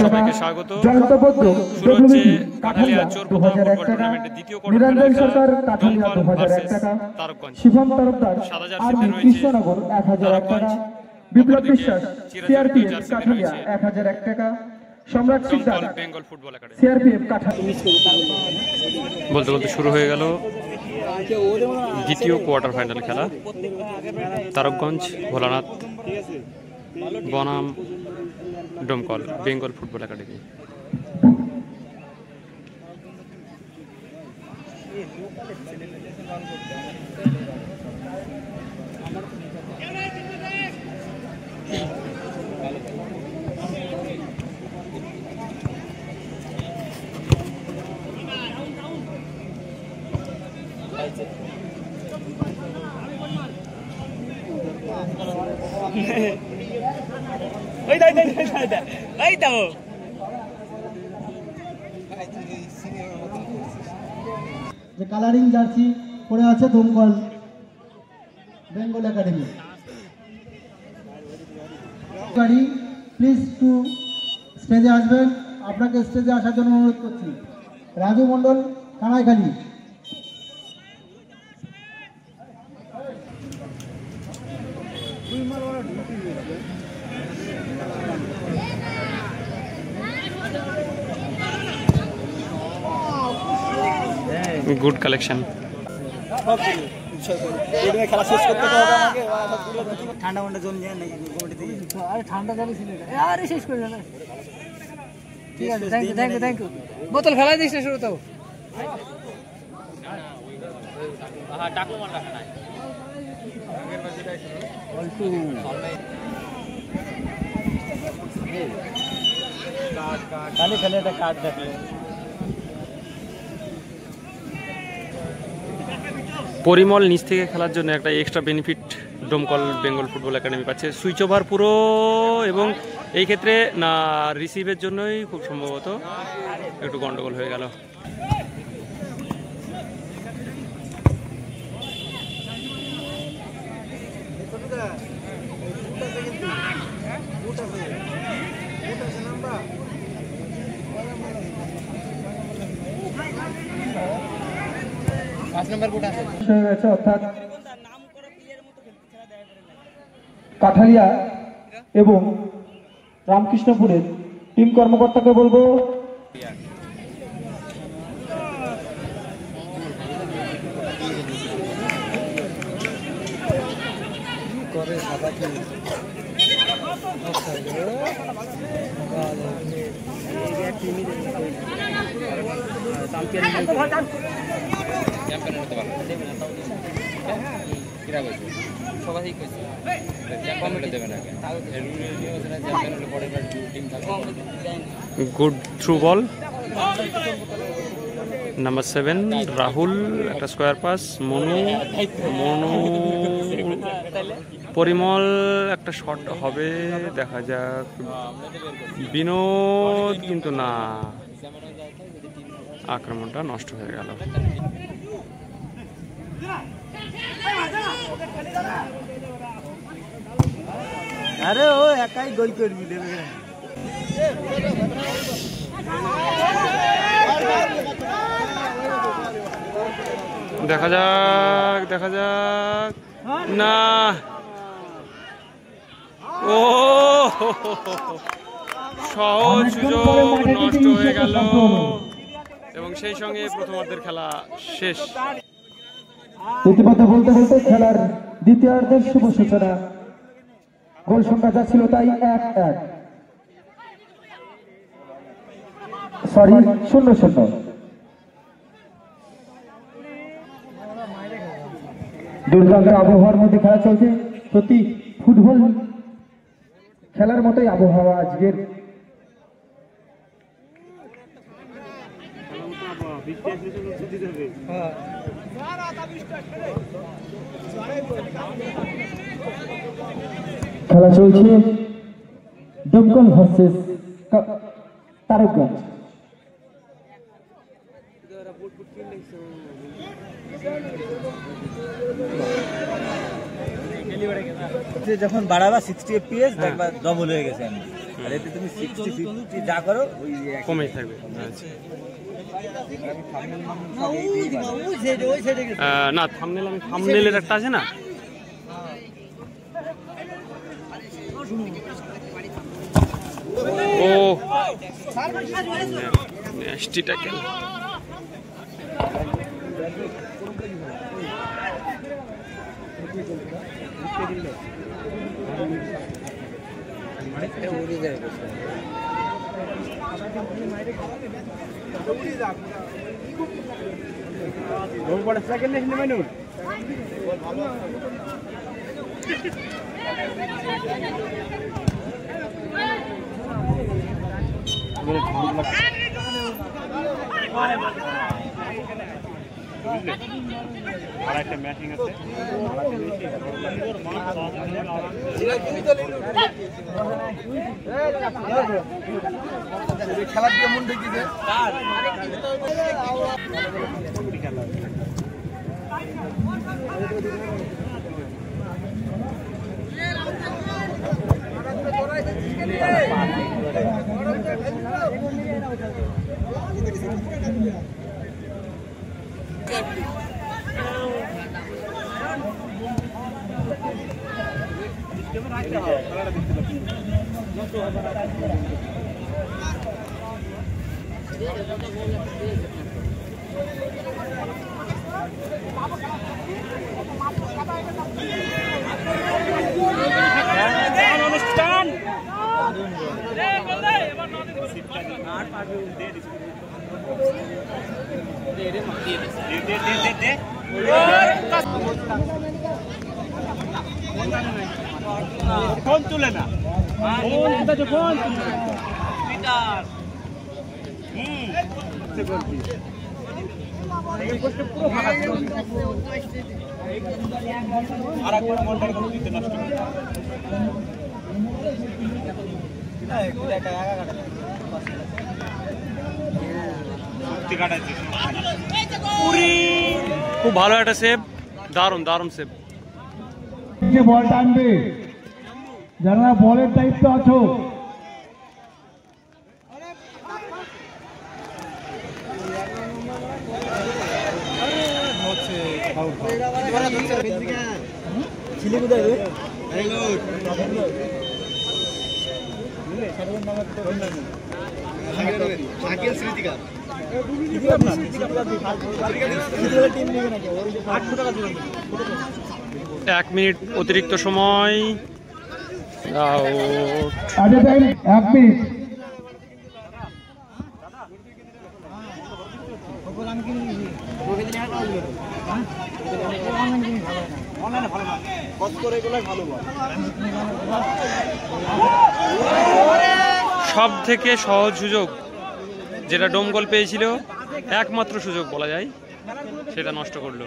সবাইকে স্বাগত। শুরু হচ্ছে কাঠালিয়া চোর ফুটবল টুর্নামেন্টের দ্বিতীয় কোয়ার্টার খেলা। দমকল ভার্সেস তারকগঞ্জ। সাদা জার্সিতে রয়েছে তারকগঞ্জ, বিপ্লব বিশ্বাস সিআরপিএফ কাঠালিয়া 1001 টাকা, সম্রাট Sikdar Bengal football academy CRPF Kathalia. বলতে বলতে শুরু হয়ে গেল দ্বিতীয় কোয়ার্টার ফাইনাল খেলা। তারকগঞ্জ ভোলানাথ বনাম দমকল বেঙ্গল ফুটবল একাডেমি। যে কালারিং জার্সি পরে আছে দমকল বেঙ্গল একাডেমি। গাড়ি প্লিজ টু স্টেজে আসবেন। আপনাকে স্টেজে আসার জন্য অনুরোধ করছি। রাজু মণ্ডল, কানাইখালী। Good collection. খেলা শেষ করতে হবে আমাকে। ঠান্ডা মান্ডা জল নিয়ে নাকি কমিটি থেকে? আরে ঠান্ডা জল ছিল এটা। আরে শেষ করে দাও। ঠিক আছে, থ্যাংক ইউ। বোতল ফেলাই দিস না শুরু তো। হ্যাঁ, টাকু মার রাখা নাই। আগের বার যেটা ছিল অল্টু কাট খালি খেলে এটা কাট দেখে। পরিমল নিচ থেকে খেলার জন্য একটা এক্সট্রা বেনিফিট দমকল বেঙ্গল ফুটবল একাডেমি পাচ্ছে। সুইচ ওভার পুরো, এবং এই ক্ষেত্রে না রিসিভের জন্যই খুব সম্ভবত একটু গন্ডগোল হয়ে গেল। অর্থাৎ কাঠালিয়া এবং রামকৃষ্ণপুরের টিম কর্মকর্তাকে বলবো good through ball, number 7 Rahul, একটা স্কোয়ার পাস। মনু পরিমল, একটা শট হবে, দেখা যাক। বিনোদ, কিন্তু না, আক্রমণটা নষ্ট হয়ে গেল। আরে ও একাই গোল করবি দেবে। দেখা যাক না। ও সহজ সুযোগ নষ্ট হয়ে গেল, এবং সেই সঙ্গে প্রথমার্ধের খেলা শেষ। ইতিমধ্যে বলতে বলতে খেলার দ্বিতীয়ার্ধের শুভ সূচনা। গোল সংখ্যা যা ছিল তাই 1-1, সরি 0-0। দুর্দান্ত আবহাওয়ার মধ্যে খেলা চলছে। সত্যি ফুটবল খেলার মতোই আবহাওয়া আজকের। খেলা চলছে দমকল ভার্সেস তারকগঞ্জ। যখন বাড়াবা 60 fps দেখবা ডবল হয়ে গেছে আমি আর এতে তুমি 60 50 যা করো ওই কমেই থাকবে। না থাম্বনেল, আমি থাম্বনেলের একটা আছে না, ও নেস্টি ট্যাকেল। আর একটা ম্যাচিং আছে খেলার কেমন দেখিছে ফোন তুলে না, ফোন খুব ভালো একটা সেভ, দারুণ দারুণ সেভ। বল টানবে, যারা বলের দায়িত্ব আছো এক মিনিট অতিরিক্ত সময়, আগে টাইম 1 মিনিট। সব থেকে সহজ সুযোগ যেটা ডোমকল পেয়েছিল, একমাত্র সুযোগ বলা যায়, সেটা নষ্ট করলো।